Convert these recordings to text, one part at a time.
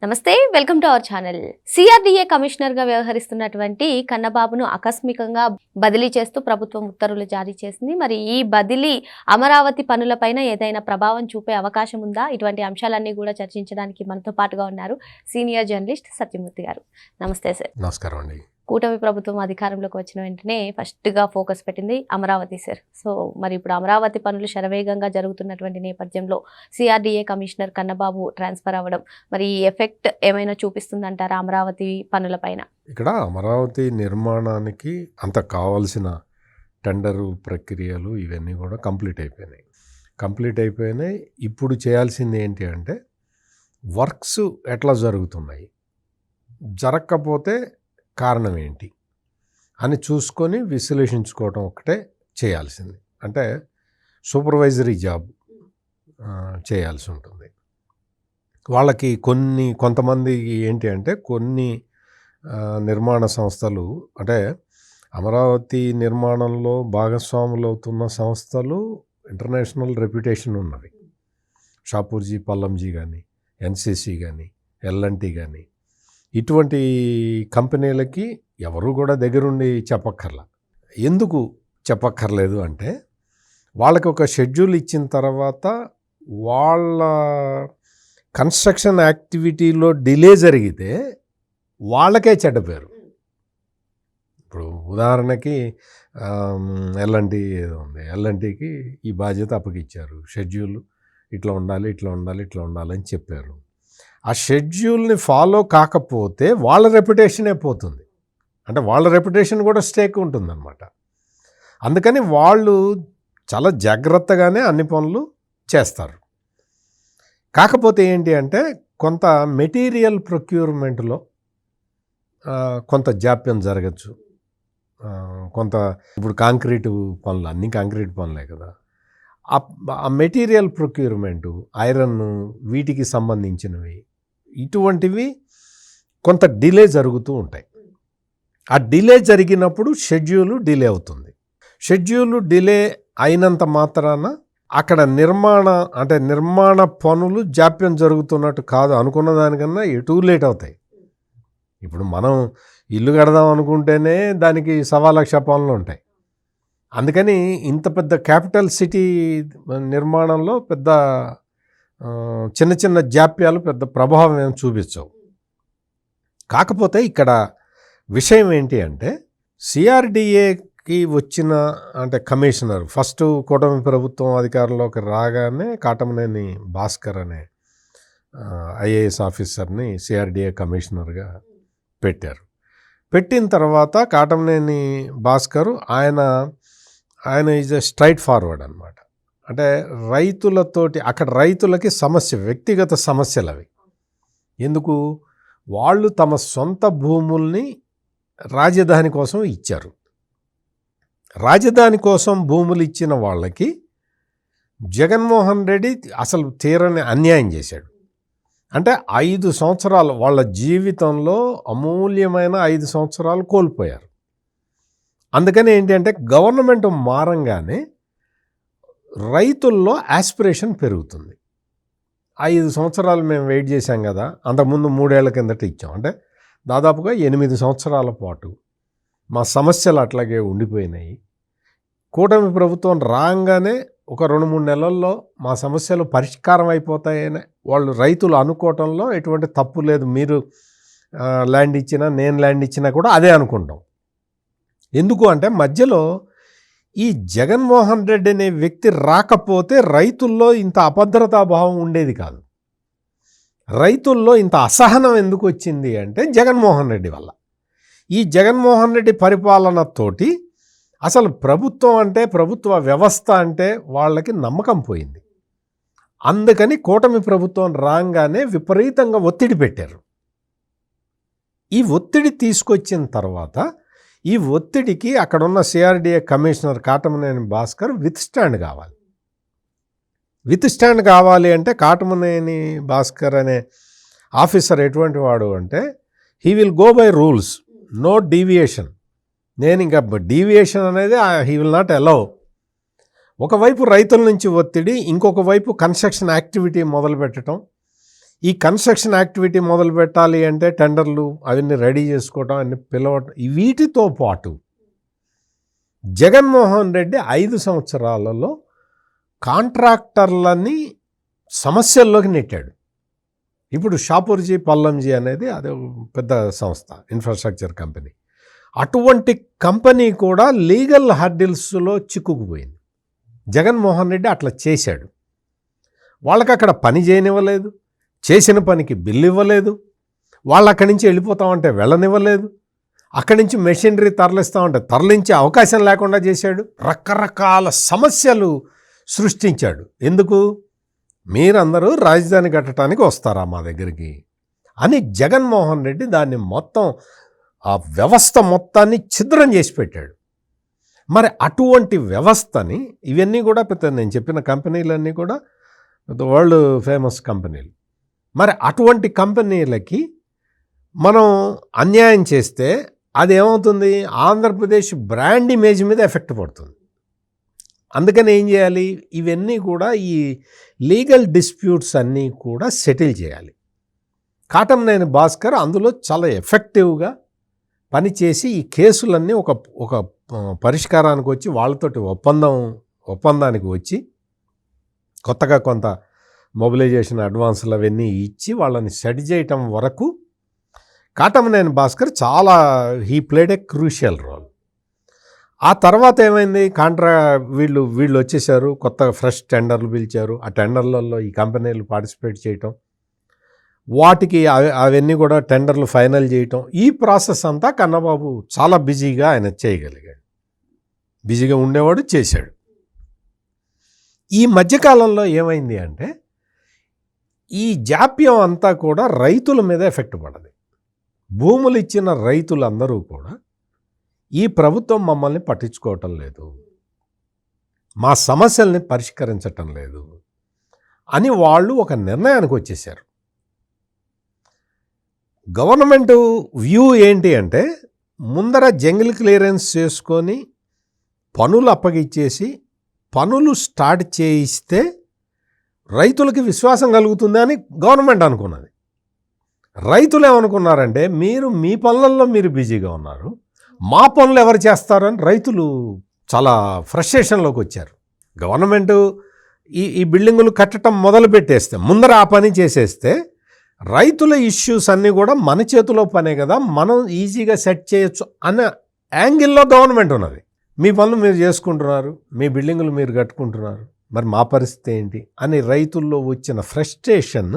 నమస్తే, welcome to our channel. CRDA commissioner గా వ్యవహరిస్తున్నటువంటి కన్నబాబును ఆకస్మికంగా బదిలీ చేస్తూ ప్రభుత్వం ఉత్తర్వులు జారీ చేసింది. మరి ఈ బదిలీ అమరావతి పనులపైన ఏదైనా ప్రభావం చూపే అవకాశం ఉందా? ఇటువంటి అంశాలన్నీ కూడా చర్చించడానికి మనతో పాటుగా ఉన్నారు సీనియర్ జర్నలిస్ట్ సత్యమూర్తి గారు. నమస్తే సార్. నమస్కారం అండి. కూటమి ప్రభుత్వం అధికారంలోకి వచ్చిన వెంటనే ఫస్ట్గా ఫోకస్ పెట్టింది అమరావతి సార్. సో మరి ఇప్పుడు అమరావతి పనులు శరవేగంగా జరుగుతున్నటువంటి నేపథ్యంలో సిఆర్డీఏ కమిషనర్ కన్నబాబు ట్రాన్స్ఫర్ అవ్వడం మరి ఈ ఎఫెక్ట్ ఏమైనా చూపిస్తుందంటారా అమరావతి పనులపైన? ఇక్కడ అమరావతి నిర్మాణానికి అంత కావాల్సిన టెండరు ప్రక్రియలు ఇవన్నీ కూడా కంప్లీట్ అయిపోయినాయి. ఇప్పుడు చేయాల్సింది ఏంటి అంటే వర్క్స్ ఎట్లా జరుగుతున్నాయి, జరగకపోతే కారణం ఏంటి అని చూసుకొని విశ్లేషించుకోవటం ఒకటే చేయాల్సింది. అంటే సూపర్వైజరీ జాబ్ చేయాల్సి ఉంటుంది. వాళ్ళకి కొంతమంది ఏంటి అంటే కొన్ని నిర్మాణ సంస్థలు, అంటే అమరావతి నిర్మాణంలో భాగస్వాములు అవుతున్న సంస్థలు ఇంటర్నేషనల్ రెప్యుటేషన్ ఉన్నవి. షాపూర్జీ పల్లంజీ కానీ, ఎన్సీసీ కానీ, ఎల్ఎన్టీ కానీ, ఇటువంటి కంపెనీలకి ఎవరు కూడా దగ్గరుండి ఎందుకు చెప్పక్కర్లేదు అంటే వాళ్ళకి ఒక షెడ్యూల్ ఇచ్చిన తర్వాత వాళ్ళ కన్స్ట్రక్షన్ యాక్టివిటీలో డిలే జరిగితే వాళ్ళకే చెడ్డ పేరు. ఇప్పుడు ఉదాహరణకి ఎల్ఎన్టీ ఏదో ఉంది, ఎల్ఎన్టీకి ఈ బాధ్యత అప్పగిచ్చారు. షెడ్యూల్ ఇట్లా ఉండాలని చెప్పారు. ఆ షెడ్యూల్ని ఫాలో కాకపోతే వాళ్ళ రెప్యుటేషనే పోతుంది. అంటే వాళ్ళ రెప్యుటేషన్ కూడా స్టేక్ ఉంటుందన్నమాట. అందుకని వాళ్ళు చాలా జాగ్రత్తగానే అన్ని పనులు చేస్తారు. కాకపోతే ఏంటి అంటే కొంత మెటీరియల్ ప్రొక్యూర్మెంట్లో కొంత జాప్యం జరగచ్చు. కొంత ఇప్పుడు కాంక్రీట్ పనులు, అన్నీ కాంక్రీట్ పనులే కదా, ఆ మెటీరియల్ ప్రొక్యూర్మెంటు, ఐరన్, వీటికి సంబంధించినవి, ఇటువంటివి కొంత డిలే జరుగుతూ ఉంటాయి. ఆ డిలే జరిగినప్పుడు షెడ్యూల్ డిలే అవుతుంది. షెడ్యూల్ డిలే అయినంత మాత్రాన అక్కడ నిర్మాణ పనులు జాప్యం జరుగుతున్నట్టు కాదు, అనుకున్న దానికన్నా ఎటు లేట్ అవుతాయి. ఇప్పుడు మనం ఇల్లు కడదాం అనుకుంటేనే దానికి 1,00,000 పనులు ఉంటాయి. అందుకని ఇంత పెద్ద క్యాపిటల్ సిటీ నిర్మాణంలో పెద్ద చిన్న జాప్యాలు పెద్ద ప్రభావం ఏమి చూపించవు. కాకపోతే ఇక్కడ విషయం ఏంటి అంటే సిఆర్డీఏకి వచ్చిన కమిషనర్ ఫస్ట్ కూటమి ప్రభుత్వం అధికారంలోకి రాగానే కాటమనేని భాస్కర్ అనే ఐఏఎస్ ఆఫీసర్ని సిఆర్డీఏ కమిషనర్గా పెట్టారు. పెట్టిన తర్వాత కాటమనేని భాస్కర్ ఆయన ఈజ్ ఎ స్ట్రైట్ ఫార్వర్డ్ అనమాట. అంటే రైతులతోటి, అక్కడ రైతులకి వ్యక్తిగత సమస్యలు అవి. ఎందుకు? వాళ్ళు తమ సొంత భూముల్ని రాజధాని కోసం ఇచ్చారు. రాజధాని కోసం భూములు ఇచ్చిన వాళ్ళకి జగన్మోహన్ రెడ్డి అసలు తీరని అన్యాయం చేశాడు. అంటే 5 సంవత్సరాలు వాళ్ళ జీవితంలో అమూల్యమైన 5 సంవత్సరాలు కోల్పోయారు. అందుకని ఏంటి అంటే గవర్నమెంట్ మారంగానే రైతుల్లో యాస్పిరేషన్ పెరుగుతుంది. 5 సంవత్సరాలు మేము వెయిట్ చేశాం కదా, అంతకుముందు 3 ఏళ్ల కిందట ఇచ్చాం. అంటే దాదాపుగా 8 సంవత్సరాల పాటు మా సమస్యలు అట్లాగే ఉండిపోయినాయి. కూటమి ప్రభుత్వం రాగానే ఒక 2-3 నెలల్లో మా సమస్యలు పరిష్కారం అయిపోతాయని వాళ్ళు రైతులు అనుకోవటంలో ఎటువంటి తప్పు లేదు. మీరు ల్యాండ్ ఇచ్చినా, నేను ల్యాండ్ ఇచ్చినా కూడా అదే అనుకుంటాం. ఎందుకు అంటే మధ్యలో ఈ జగన్మోహన్ రెడ్డి అనే వ్యక్తి రాకపోతే రైతుల్లో ఇంత అభద్రతాభావం ఉండేది కాదు. రైతుల్లో ఇంత అసహనం ఎందుకు వచ్చింది అంటే జగన్మోహన్ రెడ్డి వల్ల. ఈ జగన్మోహన్ రెడ్డి పరిపాలనతోటి అసలు ప్రభుత్వం అంటే, ప్రభుత్వ వ్యవస్థ అంటే వాళ్ళకి నమ్మకం పోయింది. అందుకని కూటమి ప్రభుత్వం రాగానే విపరీతంగా ఒత్తిడి పెట్టారు. ఈ ఒత్తిడి తీసుకొచ్చిన తర్వాత ఈ ఒత్తిడికి అక్కడున్న CRDA commissioner Katamaneni Bhaskar withstand కావాలి అంటే కాటమనేని భాస్కర్ అనే ఆఫీసర్ ఎటువంటి వాడు అంటే he will go by rules, no deviation. నేను ఇంకా డీవియేషన్ అనేది హీ విల్ నాట్ అలౌ. ఒకవైపు రైతుల నుంచి ఒత్తిడి, ఇంకొక వైపు కన్స్ట్రక్షన్ యాక్టివిటీ మొదలు పెట్టడం, ఈ కన్స్ట్రక్షన్ యాక్టివిటీ మొదలు పెట్టాలి అంటే టెండర్లు అవన్నీ రెడీ చేసుకోవటం అన్ని పిలవటం వీటితో పాటు జగన్మోహన్ రెడ్డి 5 సంవత్సరాలలో కాంట్రాక్టర్లని సమస్యల్లోకి నెట్టాడు. ఇప్పుడు షాపూర్జీ పల్లంజీ అనేది అది పెద్ద సంస్థ, ఇన్ఫ్రాస్ట్రక్చర్ కంపెనీ. అటువంటి కంపెనీ కూడా లీగల్ హర్డిల్స్లో చిక్కుకుపోయింది. జగన్మోహన్ రెడ్డి అట్లా చేశాడు. వాళ్ళకి అక్కడ పని చేయనివ్వలేదు, చేసిన పనికి బిల్లు ఇవ్వలేదు, వాళ్ళు అక్కడి నుంచి వెళ్ళిపోతామంటే వెళ్ళనివ్వలేదు, అక్కడి నుంచి మెషినరీ తరలిస్తామంటే తరలించే అవకాశం లేకుండా చేశాడు. రకరకాల సమస్యలు సృష్టించాడు. ఎందుకు? మీరందరూ రాజధాని కట్టడానికి వస్తారా మా దగ్గరికి అని జగన్మోహన్ రెడ్డి దాన్ని మొత్తం ఆ వ్యవస్థ మొత్తాన్ని ఛిద్రం చేసి పెట్టాడు. మరి అటువంటి వ్యవస్థని ఇవన్నీ కూడా నేను చెప్పిన కంపెనీలన్నీ కూడా వరల్డ్ ఫేమస్ కంపెనీలు. మరి అటువంటి కంపెనీలకి మనం అన్యాయం చేస్తే అది ఏమవుతుంది? ఆంధ్రప్రదేశ్ బ్రాండ్ ఇమేజ్ మీద ఎఫెక్ట్ పడుతుంది. అందుకని ఏం చేయాలి? ఇవన్నీ కూడా ఈ లీగల్ డిస్ప్యూట్స్ అన్నీ కూడా సెటిల్ చేయాలి. కాటమనేని భాస్కర్ అందులో చాలా ఎఫెక్టివ్గా పనిచేసి ఈ కేసులన్నీ ఒక పరిష్కారానికి వచ్చి వాళ్ళతోటి ఒప్పందానికి వచ్చి కొత్తగా కొంత మొబిలైజేషన్ అడ్వాన్సులు అవన్నీ ఇచ్చి వాళ్ళని సెట్ చేయటం వరకు కాటమనేని భాస్కర్ చాలా ప్లేడ్ ఏ క్రూషియల్ రోల్. ఆ తర్వాత ఏమైంది? వీళ్ళు వచ్చేసారు, కొత్త ఫ్రెష్ టెండర్లు పిలిచారు. ఆ టెండర్లలో ఈ కంపెనీలు పార్టిసిపేట్ చేయటం, వాటికి అవన్నీ కూడా టెండర్లు ఫైనల్ చేయటం, ఈ ప్రాసెస్ అంతా కన్నబాబు చాలా బిజీగా ఆయన చేయగలిగాడు. బిజీగా ఉండేవాడు, చేశాడు. ఈ మధ్యకాలంలో ఏమైంది అంటే ఈ జాప్యం అంతా కూడా రైతుల మీద ఎఫెక్ట్ పడదు. భూములు ఇచ్చిన రైతులందరూ కూడా ఈ ప్రభుత్వం మమ్మల్ని పట్టించుకోవటం లేదు, మా సమస్యల్ని పరిష్కరించటం లేదు అని వాళ్ళు ఒక నిర్ణయానికి వచ్చేసారు. గవర్నమెంట్ వ్యూ ఏంటి అంటే ముందర జంగిల్ క్లియరెన్స్ చేసుకొని పనులు అప్పగిచ్చేసి పనులు స్టార్ట్ చేయిస్తే రైతులకి విశ్వాసం కలుగుతుంది అని గవర్నమెంట్ అనుకున్నది. రైతులు ఏమనుకున్నారంటే మీరు మీ పనులలో మీరు బిజీగా ఉన్నారు, మా పనులు ఎవరు చేస్తారని రైతులు చాలా ఫ్రస్ట్రేషన్లోకి వచ్చారు. గవర్నమెంట్ ఈ బిల్డింగులు కట్టడం మొదలు పెట్టేస్తే ముందర ఆ పని చేసేస్తే రైతుల ఇష్యూస్ అన్నీ కూడా మన చేతిలో పనే కదా, మనం ఈజీగా సెట్ చేయొచ్చు అన్న యాంగిల్లో గవర్నమెంట్ ఉన్నది. మీ పనులు మీరు చేసుకుంటున్నారు, మీ బిల్డింగులు మీరు కట్టుకుంటున్నారు, మరి మా పరిస్థితి ఏంటి అని రైతుల్లో వచ్చిన ఫ్రస్ట్రేషన్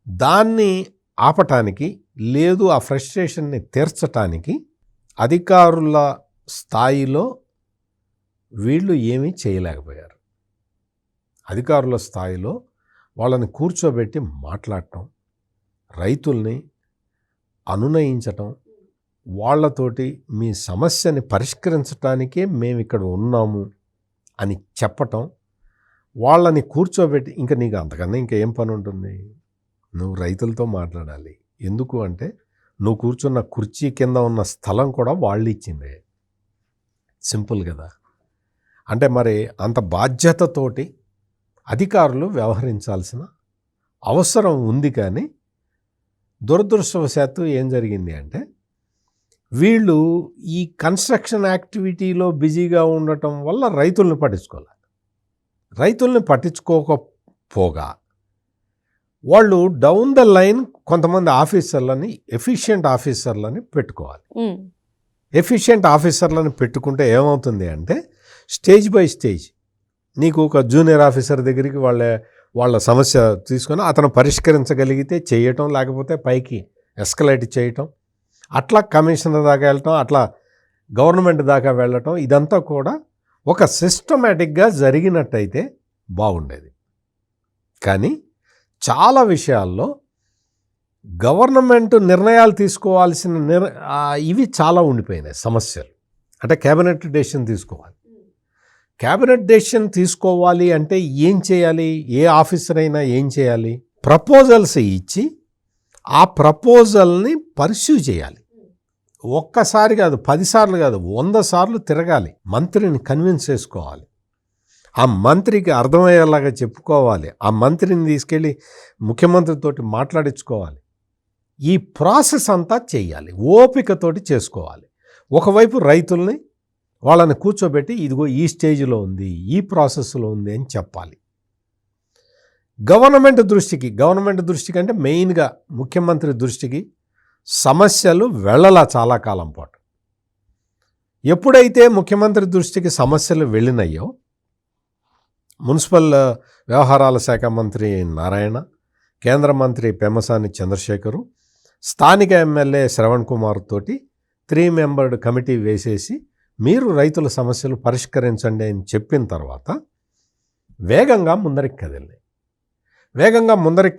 దాన్ని ఆపటానికి లేదు, ఆ ఫ్రస్ట్రేషన్ని తీర్చటానికి అధికారుల స్థాయిలో వీళ్ళు ఏమీ చేయలేకపోయారు. అధికారుల స్థాయిలో వాళ్ళని కూర్చోబెట్టి మాట్లాడటం, రైతుల్ని అనునయించటం, వాళ్ళతోటి మీ సమస్యని పరిష్కరించడానికే మేము ఇక్కడ ఉన్నాము అని చెప్పటం, వాళ్ళని కూర్చోబెట్టి ఇంకా నీకు అంతకన్నా ఇంకా ఏం పని ఉంటుంది? నువ్వు రైతులతో మాట్లాడాలి. ఎందుకు అంటే నువ్వు కూర్చున్న కుర్చీ కింద ఉన్న స్థలం కూడా వాళ్ళు ఇచ్చిందే. సింపుల్ కదా. అంటే మరి అంత బాధ్యతతోటి అధికారులు వ్యవహరించాల్సిన అవసరం ఉంది. కానీ దురదృష్టవశాత్తు ఏం జరిగింది అంటే వీళ్ళు ఈ కన్స్ట్రక్షన్ యాక్టివిటీలో బిజీగా ఉండటం వల్ల రైతుల్ని పట్టించుకోవాలి. రైతుల్ని పట్టించుకోకపోగా వాళ్ళు డౌన్ ద లైన్ కొంతమంది ఆఫీసర్లని, ఎఫిషియెంట్ ఆఫీసర్లని పెట్టుకోవాలి. ఎఫిషియెంట్ ఆఫీసర్లను పెట్టుకుంటే ఏమవుతుంది అంటే స్టేజ్ బై స్టేజ్ నీకు ఒక జూనియర్ ఆఫీసర్ దగ్గరికి వాళ్ళ సమస్య తీసుకొని అతను పరిష్కరించగలిగితే చేయటం, లేకపోతే పైకి ఎస్కలేట్ చేయటం, అట్లా కమిషనర్ దాకా వెళ్ళటం, అట్లా గవర్నమెంట్ దాకా వెళ్ళటం, ఇదంతా కూడా ఒక సిస్టమేటిక్గా జరిగినట్టయితే బాగుండేది. కానీ చాలా విషయాల్లో గవర్నమెంట్ నిర్ణయాలు తీసుకోవాల్సిన ఇవి చాలా ఉండిపోయినాయి సమస్యలు. అంటే క్యాబినెట్ డెసిషన్ తీసుకోవాలి. క్యాబినెట్ డెసిషన్ తీసుకోవాలి అంటే ఏం చేయాలి? ఏ ఆఫీసర్ అయినా ఏం చేయాలి? ప్రపోజల్స్ ఇచ్చి ఆ ప్రపోజల్ని పర్స్యూ చేయాలి. ఒక్కసారి కాదు, 10 సార్లు కాదు, 100 సార్లు తిరగాలి, మంత్రిని కన్విన్స్ చేసుకోవాలి. ఆ మంత్రికి అర్థమయ్యేలాగా చెప్పుకోవాలి, ఆ మంత్రిని తీసుకెళ్ళి ముఖ్యమంత్రితోటి మాట్లాడించుకోవాలి. ఈ ప్రాసెస్ అంతా చేయాలి, ఓపికతోటి చేసుకోవాలి. ఒకవైపు రైతుల్ని వాళ్ళని కూర్చోబెట్టి ఇదిగో ఈ స్టేజ్లో ఉంది, ఈ ప్రాసెస్లో ఉంది అని చెప్పాలి. గవర్నమెంట్ దృష్టికి అంటే మెయిన్గా ముఖ్యమంత్రి దృష్టికి సమస్యలు వెళ్ళలా చాలా కాలం పాటు. ఎప్పుడైతే ముఖ్యమంత్రి దృష్టికి సమస్యలు వెళ్ళినాయో మున్సిపల్ వ్యవహారాల శాఖ మంత్రి నారాయణ, కేంద్ర మంత్రి పెమ్మసాని చంద్రశేఖరు, స్థానిక ఎమ్మెల్యే శ్రవణ్ కుమార్ తోటి 3 మెంబర్డ్ కమిటీ వేసేసి మీరు రైతుల సమస్యలు పరిష్కరించండి అని చెప్పిన తర్వాత వేగంగా ముందరికి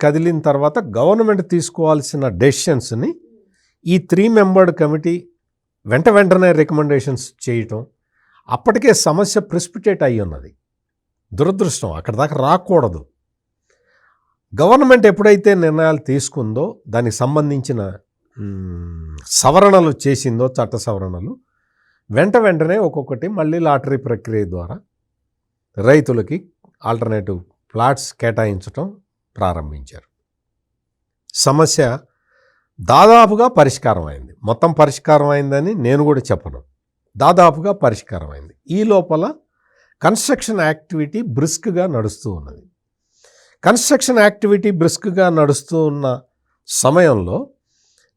కదిలిన తర్వాత గవర్నమెంట్ తీసుకోవాల్సిన డెసిషన్స్ని ఈ 3 మెంబర్డ్ కమిటీ వెంటనే రికమెండేషన్స్ చేయటం, అప్పటికే సమస్య ప్రెసిపిటేట్ అయ్యి ఉన్నది. దురదృష్టం, అక్కడ దాకా రాకూడదు. గవర్నమెంట్ ఎప్పుడైతే నిర్ణయాలు తీసుకుందో దానికి సంబంధించిన సవరణలు చేసిందో, చట్ట సవరణలు వెంటనే ఒక్కొక్కటి మళ్ళీ లాటరీ ప్రక్రియ ద్వారా రైతులకి ఆల్టర్నేటివ్ ప్లాట్స్ కేటాయించటం ప్రారంభించారు. సమస్య దాదాపుగా పరిష్కారం అయింది. మొత్తం పరిష్కారం అయిందని నేను కూడా చెప్పను, దాదాపుగా పరిష్కారం అయింది. ఈ లోపల కన్స్ట్రక్షన్ యాక్టివిటీ బ్రిస్క్గా నడుస్తూ ఉన్నది. కన్స్ట్రక్షన్ యాక్టివిటీ బ్రిస్క్గా నడుస్తూ ఉన్న సమయంలో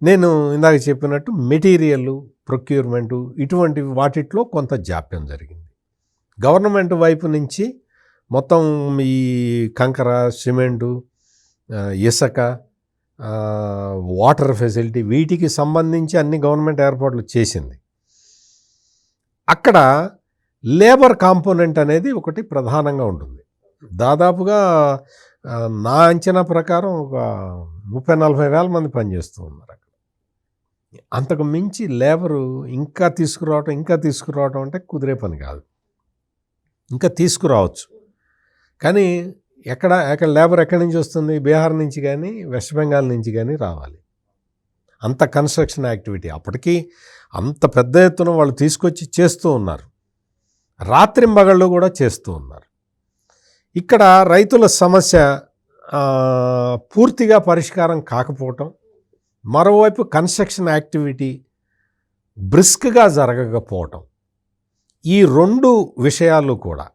నేను ఇందాక చెప్పినట్టు మెటీరియల్ ప్రొక్యూర్మెంటు ఇటువంటి వాటిట్లో కొంత జాప్యం జరిగింది. గవర్నమెంట్ వైపు నుంచి మొత్తం ఈ కంకర, సిమెంటు, ఇసుక, వాటర్ ఫెసిలిటీ వీటికి సంబంధించి అన్ని గవర్నమెంట్ ఏర్పాట్లు చేసింది. అక్కడ లేబర్ కాంపోనెంట్ అనేది ఒకటి ప్రధానంగా ఉంటుంది. దాదాపుగా నా అంచనా ప్రకారం ఒక 30-40 వేల మంది పనిచేస్తూ ఉన్నారు అక్కడ. అంతకు మించి లేబరు ఇంకా తీసుకురావటం అంటే కుదిరే పని కాదు. ఇంకా తీసుకురావచ్చు, కానీ ఎక్కడ లేబర్ ఎక్కడి నుంచి వస్తుంది? బీహార్ నుంచి కానీ వెస్ట్ బెంగాల్ నుంచి కానీ రావాలి. అంత కన్స్ట్రక్షన్ యాక్టివిటీ అప్పటికీ అంత పెద్ద ఎత్తున వాళ్ళు తీసుకొచ్చి చేస్తూ ఉన్నారు, రాత్రింబగళ్ళు కూడా చేస్తూ ఉన్నారు. ఇక్కడ రైతుల సమస్య పూర్తిగా పరిష్కారం కాకపోవటం, మరోవైపు కన్స్ట్రక్షన్ యాక్టివిటీ బ్రిస్క్గా జరగకపోవటం, ఈ 2 విషయాలు కూడా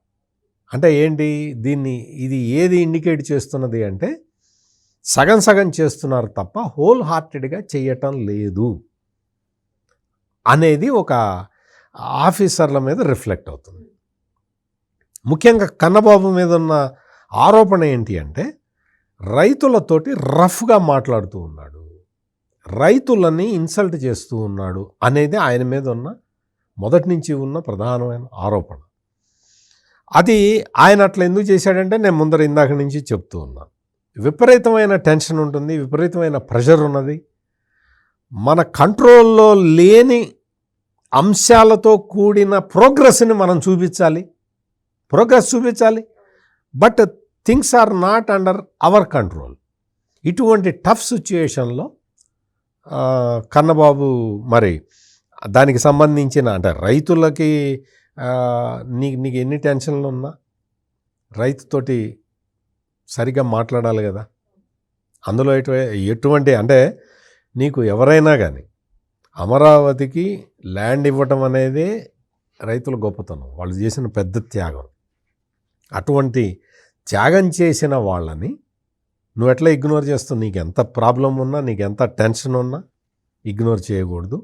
అంటే ఏంటి, ఇది ఏది ఇండికేట్ చేస్తున్నది అంటే సగం చేస్తున్నారు తప్ప హోల్ హార్టెడ్గా చేయటం లేదు అనేది ఒక ఆఫీసర్ల మీద రిఫ్లెక్ట్ అవుతుంది. ముఖ్యంగా కన్నబాబు మీద ఉన్న ఆరోపణ ఏంటి అంటే రైతులతోటి రఫ్గా మాట్లాడుతూ ఉన్నాడు, రైతులని ఇన్సల్ట్ చేస్తూ ఉన్నాడు అనేది ఆయన మీద ఉన్న మొదటి నుంచి ఉన్న ప్రధానమైన ఆరోపణ. అది ఆయన అట్లా ఎందుకు చేశాడంటే నేను ఇందాక నుంచి చెప్తూ ఉన్నాను, విపరీతమైన టెన్షన్ ఉంటుంది, విపరీతమైన ప్రెషర్ ఉన్నది. మన కంట్రోల్లో లేని అంశాలతో కూడిన ప్రోగ్రెస్ని మనం చూపించాలి, but things are not under our control. ఇటువంటి టఫ్ సిచ్యుయేషన్లో కన్నబాబు మరి దానికి సంబంధించిన అంటే రైతులకి నీకు ఎన్ని టెన్షన్లు ఉన్నా రైతుతోటి సరిగ్గా మాట్లాడాలి కదా. అందులో ఎటువంటి అంటే నీకు ఎవరైనా కానీ అమరావతికి ల్యాండ్ ఇవ్వటం అనేది రైతుల గొప్పతనం, వాళ్ళు చేసిన పెద్ద త్యాగం. అటువంటి త్యాగం చేసిన వాళ్ళని నువ్వు ఎట్లా ఇగ్నోర్ చేస్తావు? నీకు ఎంత ప్రాబ్లం ఉన్నా, నీకు ఎంత టెన్షన్ ఉన్నా ఇగ్నోర్ చేయకూడదు.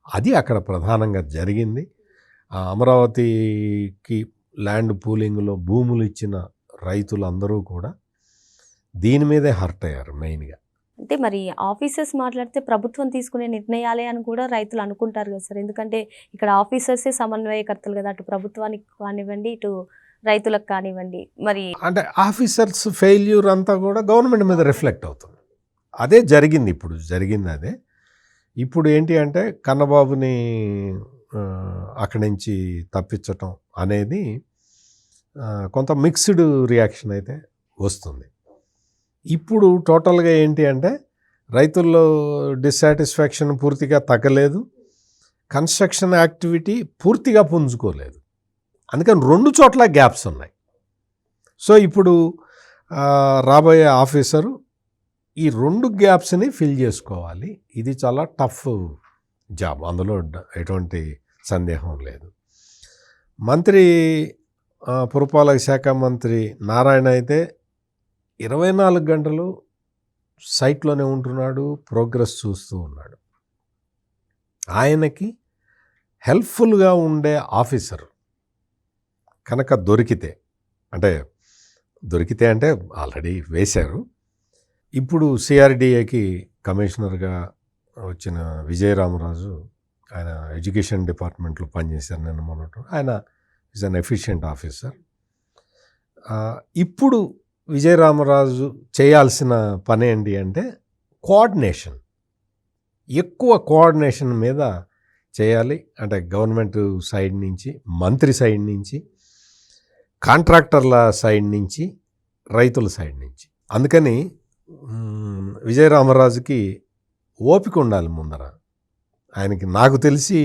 అది అక్కడ ప్రధానంగా జరిగింది. అమరావతికి ల్యాండ్ పూలింగ్లో భూములు ఇచ్చిన రైతులందరూ కూడా దీని మీదే హర్ట్ అయ్యారు మెయిన్గా. అంటే మరి ఆఫీసర్స్ మాట్లాడితే ప్రభుత్వం తీసుకునే నిర్ణయాలే అని కూడా రైతులు అనుకుంటారు కదా సార్, ఎందుకంటే ఇక్కడ ఆఫీసర్సే సమన్వయకర్తలు కదా, అటు ప్రభుత్వానికి కానివ్వండి ఇటు రైతులకు కానివ్వండి. మరి అంటే ఆఫీసర్స్ ఫెయిల్యూర్ అంతా కూడా గవర్నమెంట్ మీద రిఫ్లెక్ట్ అవుతుంది. అదే జరిగింది, ఇప్పుడు జరిగింది అదే. ఇప్పుడు ఏంటి అంటే కన్నబాబుని అక్కడి నుంచి తప్పించటం అనేది కొంత మిక్స్డ్ రియాక్షన్ అయితే వస్తుంది. ఇప్పుడు టోటల్గా ఏంటి అంటే రైతుల్లో డిస్సాటిస్ఫాక్షన్ పూర్తిగా తగ్గలేదు, కన్స్ట్రక్షన్ యాక్టివిటీ పూర్తిగా పుంజుకోలేదు. అందుకని 2 చోట్ల గ్యాప్స్ ఉన్నాయి. సో ఇప్పుడు రాబోయే ఆఫీసరు ఈ 2 గ్యాప్స్ని ఫిల్ చేసుకోవాలి. ఇది చాలా టఫ్ జాబ్, అందులో ఎటువంటి సందేహం లేదు. మంత్రి పురపాలక శాఖ మంత్రి నారాయణ అయితే 24 గంటలు సైట్లోనే ఉంటున్నాడు, ప్రోగ్రెస్ చూస్తూ ఉన్నాడు. ఆయనకి హెల్ప్ఫుల్గా ఉండే ఆఫీసర్ కనుక దొరికితే అంటే ఆల్రెడీ వేశారు. ఇప్పుడు సిఆర్డిఏకి కమిషనర్గా వచ్చిన విజయరామరాజు, ఆయన ఎడ్యుకేషన్ డిపార్ట్మెంట్లో పనిచేశారు నేను మొన్నట్టు. ఆయన ఈజ్ అన్ ఎఫిషియెంట్ ఆఫీసర్. ఇప్పుడు విజయరామరాజు చేయాల్సిన పని ఏంటి అంటే కోఆర్డినేషన్, ఎక్కువ కోఆర్డినేషన్ మీద చేయాలి. అంటే గవర్నమెంట్ సైడ్ నుంచి, మంత్రి సైడ్ నుంచి, కాంట్రాక్టర్ల సైడ్ నుంచి, రైతుల సైడ్ నుంచి. అందుకని విజయరామరాజుకి ఓపిక ఉండాలి ముందర. ఆయనకి నాకు తెలిసి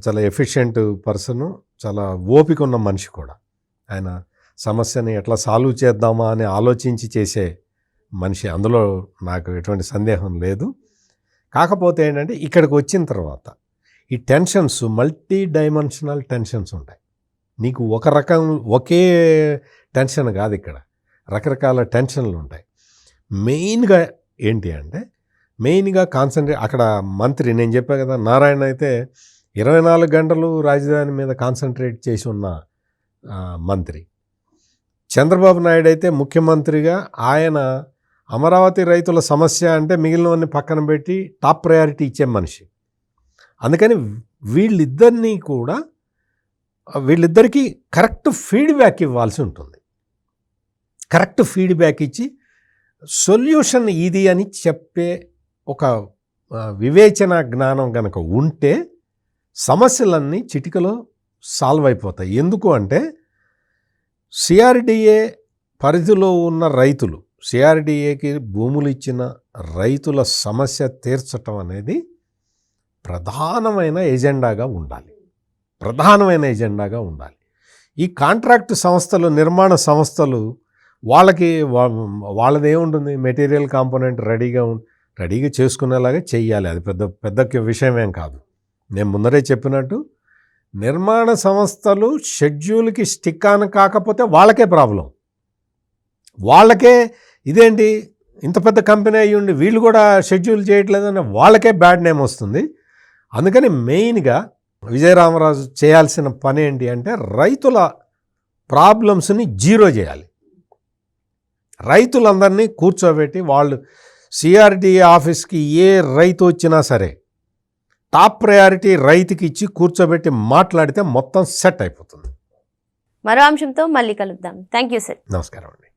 చాలా ఎఫిషియెంట్ పర్సను, చాలా ఓపిక ఉన్న మనిషి కూడా. ఆయన సమస్యని ఎట్లా సాల్వ్ చేద్దామా అని ఆలోచించి చేసే మనిషి, అందులో నాకు ఎటువంటి సందేహం లేదు. కాకపోతే ఏంటంటే ఇక్కడికి వచ్చిన తర్వాత ఈ టెన్షన్స్, మల్టీ డైమెన్షనల్ టెన్షన్స్ ఉంటాయి. నీకు ఒకే టెన్షన్ కాదు, ఇక్కడ రకరకాల టెన్షన్లు ఉంటాయి. మెయిన్గా ఏంటి అంటే కాన్సన్ట్రేట్, అక్కడ మంత్రి నేను చెప్పా కదా నారాయణ అయితే 24 గంటలు రాజధాని మీద కాన్సన్ట్రేట్ చేసి ఉన్న మంత్రి. చంద్రబాబు నాయుడు అయితే ముఖ్యమంత్రిగా ఆయన అమరావతి రైతుల సమస్య అంటే మిగిలినవన్నీ పక్కన పెట్టి టాప్ ప్రయారిటీ ఇచ్చే మనిషి. అందుకని వీళ్ళిద్దరికీ కరెక్ట్ ఫీడ్బ్యాక్ ఇవ్వాల్సి ఉంటుంది. కరెక్ట్ ఫీడ్బ్యాక్ ఇచ్చి సొల్యూషన్ ఇది అని చెప్పే ఒక వివేచన జ్ఞానం కనుక ఉంటే సమస్యలన్నీ చిటికలో సాల్వ్ అయిపోతాయి. ఎందుకు అంటే సిఆర్డిఏ పరిధిలో ఉన్న రైతులు, సిఆర్డిఏకి భూములు ఇచ్చిన రైతుల సమస్య తీర్చటం అనేది ప్రధానమైన ఎజెండాగా ఉండాలి. ఈ కాంట్రాక్ట్ సంస్థలు, నిర్మాణ సంస్థలు వాళ్ళది ఏముంటుంది, మెటీరియల్ కాంపోనెంట్ రెడీగా చేసుకునేలాగా చెయ్యాలి. అది పెద్ద విషయమేం కాదు. నేను ముందరే చెప్పినట్టు నిర్మాణ సంస్థలు షెడ్యూల్కి స్టిక్ ఆన్ కాకపోతే వాళ్ళకే ప్రాబ్లం. వాళ్ళకే ఇదేంటి ఇంత పెద్ద కంపెనీ అయ్యి ఉండి వీళ్ళు కూడా షెడ్యూల్ చేయట్లేదని వాళ్ళకే బ్యాడ్ నేమ్ వస్తుంది. అందుకని మెయిన్గా విజయరామరాజు చేయాల్సిన పని ఏంటి అంటే రైతుల ప్రాబ్లమ్స్ని జీరో చేయాలి. రైతులందరినీ కూర్చోబెట్టి, వాళ్ళు సిఆర్డిఏ ఆఫీస్కి ఏ రైతు వచ్చినా సరే టాప్ ప్రయారిటీ రైతుకి ఇచ్చి కూర్చోబెట్టి మాట్లాడితే మొత్తం సెట్ అయిపోతుంది. మరో అంశంతో మళ్ళీ కలుద్దాం. Thank you sir. నమస్కారం అండి.